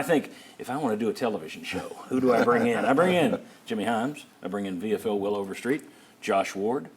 I think if I want to do a television show, who do I bring in? I bring in Jimmy Himes. I bring in VFL Will Overstreet, Josh Ward,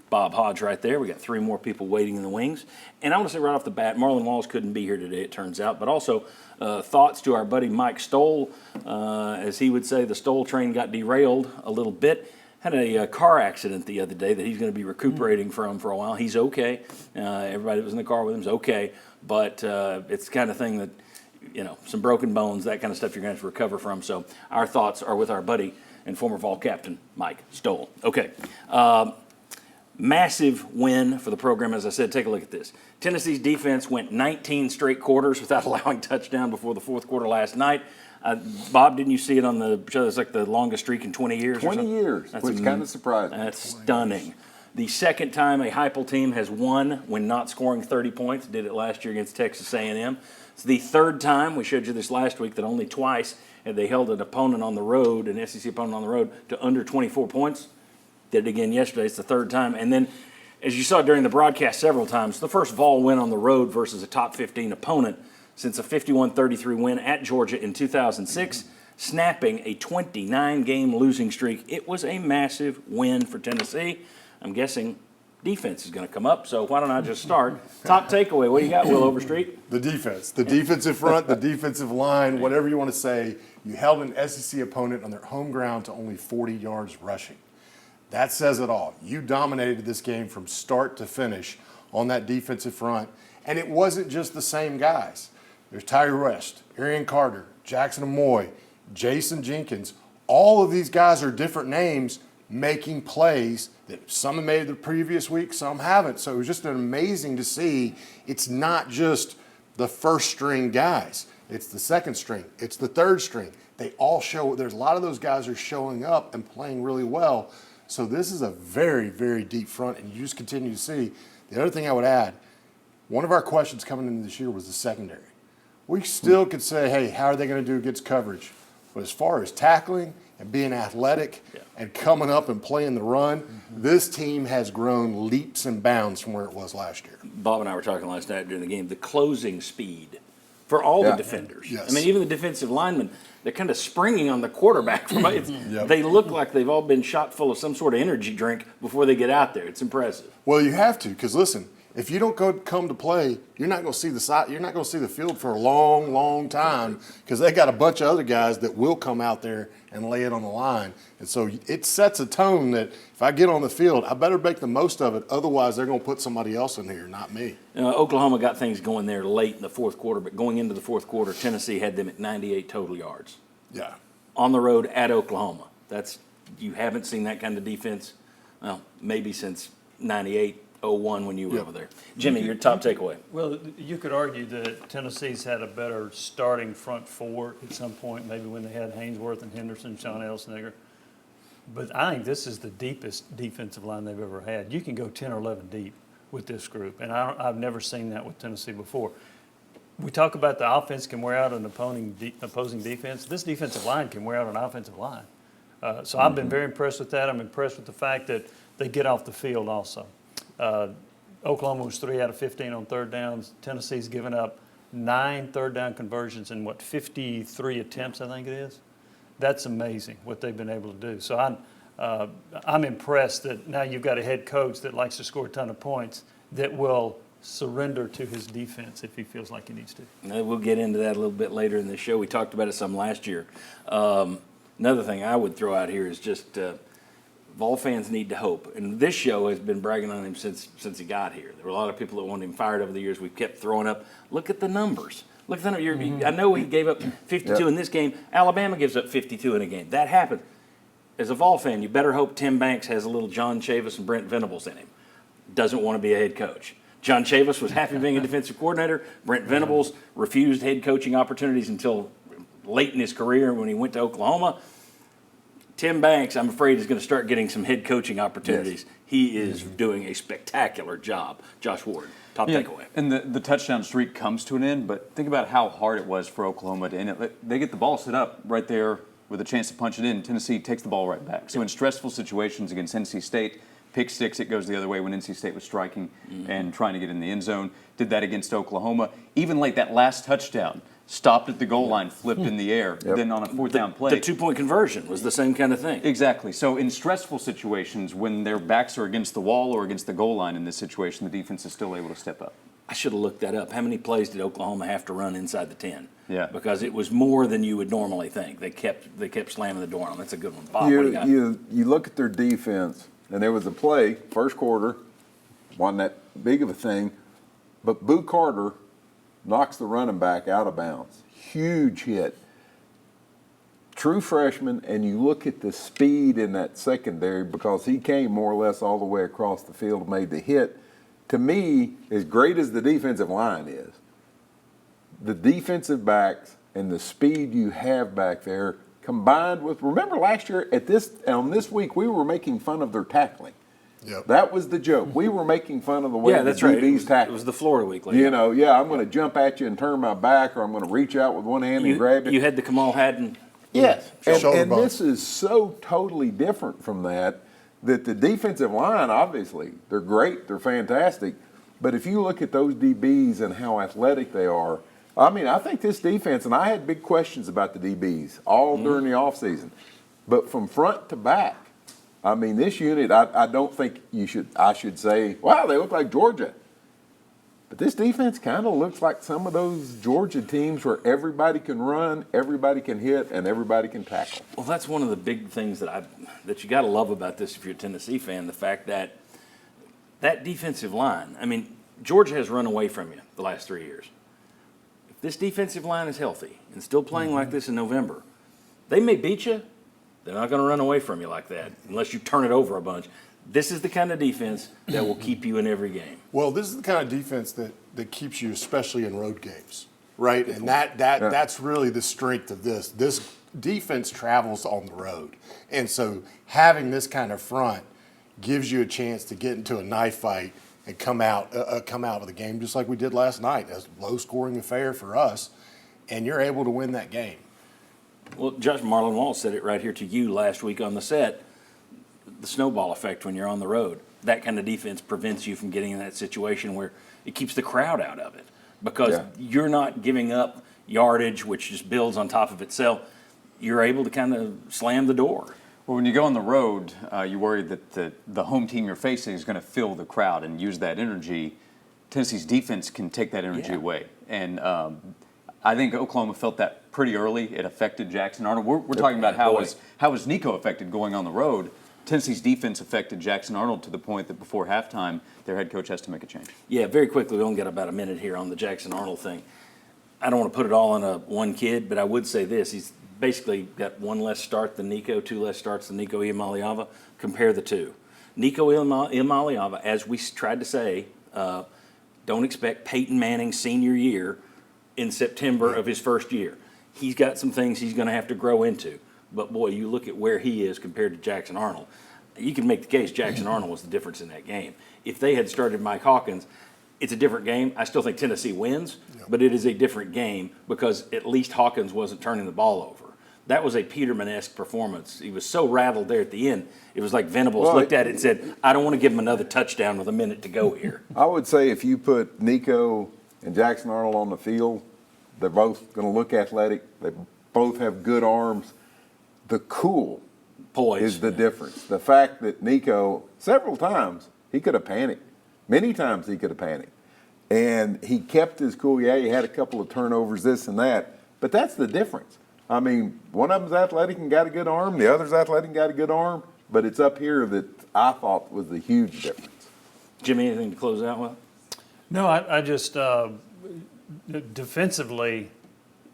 Bob Hodge right there. We got 3 more people waiting in the wings. And I want to say right off the bat, Marlon Walls couldn't be here today, it turns out. But also thoughts to our buddy Mike Stoll. As he would say, the Stoll train got derailed a little bit. Had a car accident the other day that he's going to be recuperating from for a while. He's okay. Everybody that was in the car with him is okay. But it's the kind of thing that, some broken bones, that kind of stuff you're going to have to recover from. So our thoughts are with our buddy and former Vol captain, Mike Stoll. Okay. Massive win for the program. As I said, take a look at this. Tennessee's defense went 19 straight quarters without allowing touchdown before the fourth quarter last night. Bob, didn't you see it on the show? It's like the longest streak in 20 years. 20 years, which kind of surprised me. That's stunning. The second time a Heupel team has won when not scoring 30 points. Did it last year against Texas A&M. It's the third time, we showed you this last week, that only twice had they held an opponent on the road, an SEC opponent on the road, to under 24 points. Did it again yesterday. It's the third time. And then, as you saw during the broadcast several times, the first Vol win on the road versus a top 15 opponent since a 51-33 win at Georgia in 2006, snapping a 29-game losing streak. It was a massive win for Tennessee. I'm guessing defense is going to come up, so why don't I just start? Top takeaway, what do you got, Will Overstreet? The defense. The defensive front, the defensive line, whatever you want to say. You held an SEC opponent on their home ground to only 40 yards rushing. That says it all. You dominated this game from start to finish on that defensive front, and it wasn't just the same guys. There's Tyree West, Arian Carter, Jackson Amoy, Jason Jenkins. All of these guys are different names making plays that some have made the previous week, some haven't. So it was just amazing to see. It's not just the first string guys. It's the second string. It's the third string. They all show. There's a lot of those guys are showing up and playing really well. So this is a very, very deep front, and you just continue to see. The other thing I would add, one of our questions coming into this year was the secondary. We still could say, hey, how are they going to do against coverage? But as far as tackling and being athletic and coming up and playing the run, this team has grown leaps and bounds from where it was last year. Bob and I were talking last night during the game, the closing speed for all the defenders. Yes. I mean, even the defensive linemen, they're kind of springing on the quarterback. They look like they've all been shot full of some sort of energy drink before they get out there. It's impressive. Well, you have to, because listen, if you don't come to play, you're not going to see the side. You're not going to see the field for a long, long time, because they got a bunch of other guys that will come out there and lay it on the line. And so it sets a tone that if I get on the field, I better make the most of it. Otherwise, they're going to put somebody else in here, not me. Oklahoma got things going there late in the fourth quarter, but going into the fourth quarter, Tennessee had them at 98 total yards. Yeah. On the road at Oklahoma. You haven't seen that kind of defense, well, maybe since 98. 01 when you were over there. Jimmy, your top takeaway. Well, you could argue that Tennessee's had a better starting front four at some point, maybe when they had Haynesworth and Henderson, Sean Elsnigger. But I think this is the deepest defensive line they've ever had. You can go 10 or 11 deep with this group, and I've never seen that with Tennessee before. We talk about the offense can wear out an opposing defense. This defensive line can wear out an offensive line. So I've been very impressed with that. I'm impressed with the fact that they get off the field also. Oklahoma was 3 out of 15 on third downs. Tennessee's given up 9 third down conversions in 53 attempts, I think it is. That's amazing what they've been able to do. So I'm impressed that now you've got a head coach that likes to score a ton of points that will surrender to his defense if he feels like he needs to. We'll get into that a little bit later in the show. We talked about it some last year. Another thing I would throw out here is just Vol fans need to hope. And this show has been bragging on him since he got here. There were a lot of people that wanted him fired over the years. We've kept throwing up. Look at the numbers. Look at the numbers. I know he gave up 52 in this game. Alabama gives up 52 in a game. That happens. As a Vol fan, you better hope Tim Banks has a little John Chavis and Brent Venables in him. Doesn't want to be a head coach. John Chavis was happy being a defensive coordinator. Brent Venables refused head coaching opportunities until late in his career when he went to Oklahoma. Tim Banks, I'm afraid, is going to start getting some head coaching opportunities. Yes. He is doing a spectacular job. Josh Ward, top takeaway. And the touchdown streak comes to an end, but think about how hard it was for Oklahoma to end it. They get the ball set up right there with a chance to punch it in. Tennessee takes the ball right back. So in stressful situations against NC State, pick six, it goes the other way when NC State was striking and trying to get in the end zone. Did that against Oklahoma. Even late, that last touchdown, stopped at the goal line, flipped in the air. Then on a fourth down play. The 2-point conversion was the same kind of thing. Exactly. So in stressful situations, when their backs are against the wall or against the goal line in this situation, the defense is still able to step up. I should have looked that up. How many plays did Oklahoma have to run inside the 10? Yeah. Because it was more than you would normally think. They kept slamming the door on them. That's a good one. Bob, what do you got? You look at their defense, and there was a play, first quarter, wasn't that big of a thing, but Boo Carter knocks the running back out of bounds. Huge hit. True freshman, and you look at the speed in that secondary because he came more or less all the way across the field and made the hit. To me, as great as the defensive line is, the defensive backs and the speed you have back there combined with, remember last year on this week, we were making fun of their tackling. Yep. That was the joke. We were making fun of the way Yeah, the that's right. DBs tackle. It was the Florida week. You know, I'm going to jump at you and turn my back, or I'm going to reach out with one hand and grab it. You had the Kamal Haddon. Yes, Shoulder and bump. this is so totally different from that the defensive line, obviously, they're great, they're fantastic, but if you look at those DBs and how athletic they are, I mean, I think this defense, and I had big questions about the DBs all during the offseason, but from front to back, I mean, this unit, I don't think I should say, wow, they look like Georgia. But this defense kind of looks like some of those Georgia teams where everybody can run, everybody can hit, and everybody can tackle. Well, that's one of the big things that you got to love about this if you're a Tennessee fan, the fact that defensive line, I mean, Georgia has run away from you the last 3 years. If this defensive line is healthy and still playing like this in November, they may beat you. They're not going to run away from you like that unless you turn it over a bunch. This is the kind of defense that will keep you in every game. Well, this is the kind of defense that keeps you, especially in road games, right? And that's really the strength of this. This defense travels on the road, and so having this kind of front gives you a chance to get into a knife fight and come out of the game just like we did last night. A low-scoring affair for us, and you're able to win that game. Well, Judge Marlon Wall said it right here to you last week on the set. The snowball effect when you're on the road. That kind of defense prevents you from getting in that situation where it keeps the crowd out of it because you're not giving up yardage, which just builds on top of itself. You're able to kind of slam the door. Well, when you go on the road, you worry that the home team you're facing is going to fill the crowd and use that energy. Tennessee's defense can take that energy away. And I think Oklahoma felt that pretty early. It affected Jackson Arnold. We're talking about how was Nico affected going on the road. Tennessee's defense affected Jackson Arnold to the point that before halftime, their head coach has to make a change. Yeah, very quickly, we only got about a minute here on the Jackson Arnold thing. I don't want to put it all on one kid, but I would say this. He's basically got one less start than Nico, two less starts than Nico Iamaleava. Compare the two. Nico Iamaleava, as we tried to say, don't expect Peyton Manning's senior year in September of his first year. He's got some things he's going to have to grow into. But, boy, you look at where he is compared to Jackson Arnold. You can make the case Jackson Arnold was the difference in that game. If they had started Mike Hawkins, it's a different game. I still think Tennessee wins, but it is a different game because at least Hawkins wasn't turning the ball over. That was a Peterman-esque performance. He was so rattled there at the end. It was like Venables looked at it and said, I don't want to give him another touchdown with a minute to go here. I would say if you put Nico and Jackson Arnold on the field, they're both going to look athletic. They both have good arms. The cool Poise is the difference. The fact that Nico, several times, he could have panicked. Many times he could have panicked. And he kept his cool. Yeah, he had a couple of turnovers, this and that. But that's the difference. I mean, one of them's athletic and got a good arm. The other's athletic and got a good arm. But it's up here that I thought was the huge difference. Jimmy, anything to close out with? No, I just defensively,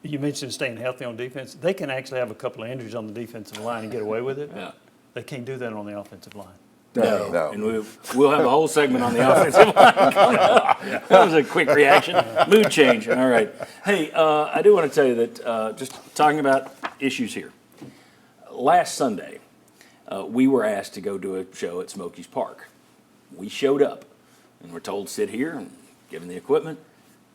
you mentioned staying healthy on defense. They can actually have a couple of injuries on the defensive line and get away with it. Yeah. They can't do that on the offensive line. No. And we'll have a whole segment on the offensive line coming up. That was a quick reaction. Mood change. All right. Hey, I do want to tell you that just talking about issues here. Last Sunday, we were asked to go do a show at Smokies Park. We showed up and we're told sit here and given the equipment.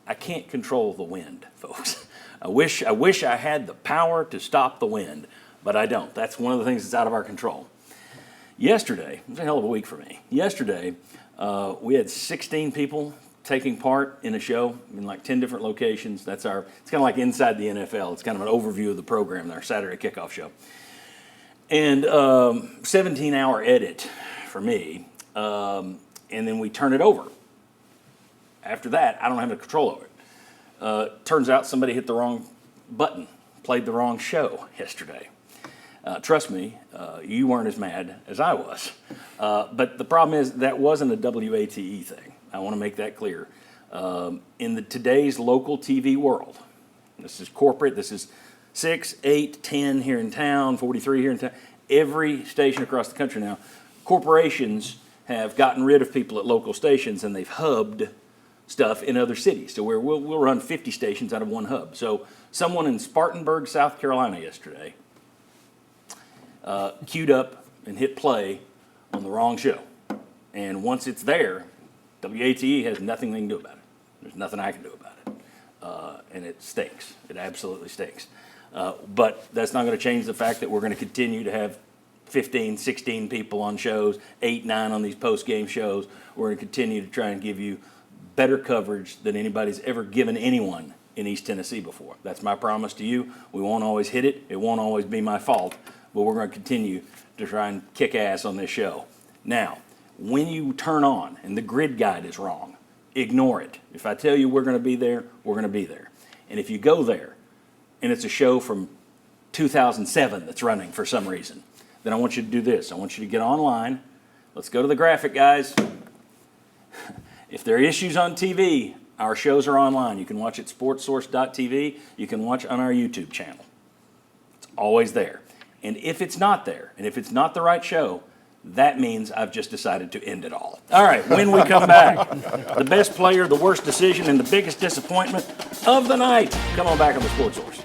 I can't control the wind, folks. I wish I had the power to stop the wind, but I don't. That's one of the things that's out of our control. Yesterday, it was a hell of a week for me. Yesterday, we had 16 people taking part in a show in like 10 different locations. It's kind of like Inside the NFL. It's kind of an overview of the program, our Saturday kickoff show. And 17-hour edit for me. And then we turn it over. After that, I don't have any control over it. Turns out somebody hit the wrong button, played the wrong show yesterday. Trust me, you weren't as mad as I was. But the problem is that wasn't a WATE thing. I want to make that clear. In today's local TV world, this is corporate, this is 6, 8, 10 here in town, 43 here in town, every station across the country now, corporations have gotten rid of people at local stations and they've hubbed stuff in other cities. So we'll run 50 stations out of one hub. So someone in Spartanburg, South Carolina yesterday queued up and hit play on the wrong show. And once it's there, WATE has nothing they can do about it. There's nothing I can do about it. And it stinks. It absolutely stinks. But that's not going to change the fact that we're going to continue to have 15, 16 people on shows, 8, 9 on these post-game shows. We're going to continue to try and give you better coverage than anybody's ever given anyone in East Tennessee before. That's my promise to you. We won't always hit it. It won't always be my fault. But we're going to continue to try and kick ass on this show. Now, when you turn on and the grid guide is wrong, ignore it. If I tell you we're going to be there, we're going to be there. And if you go there and it's a show from 2007 that's running for some reason, then I want you to do this. I want you to get online. Let's go to the graphic, guys. If there are issues on TV, our shows are online. You can watch at sportsource.tv. You can watch on our YouTube channel. It's always there. And if it's not there, and if it's not the right show, that means I've just decided to end it all. All right, when we come back, the best player, the worst decision, and the biggest disappointment of the night. Come on back on the Sports Source.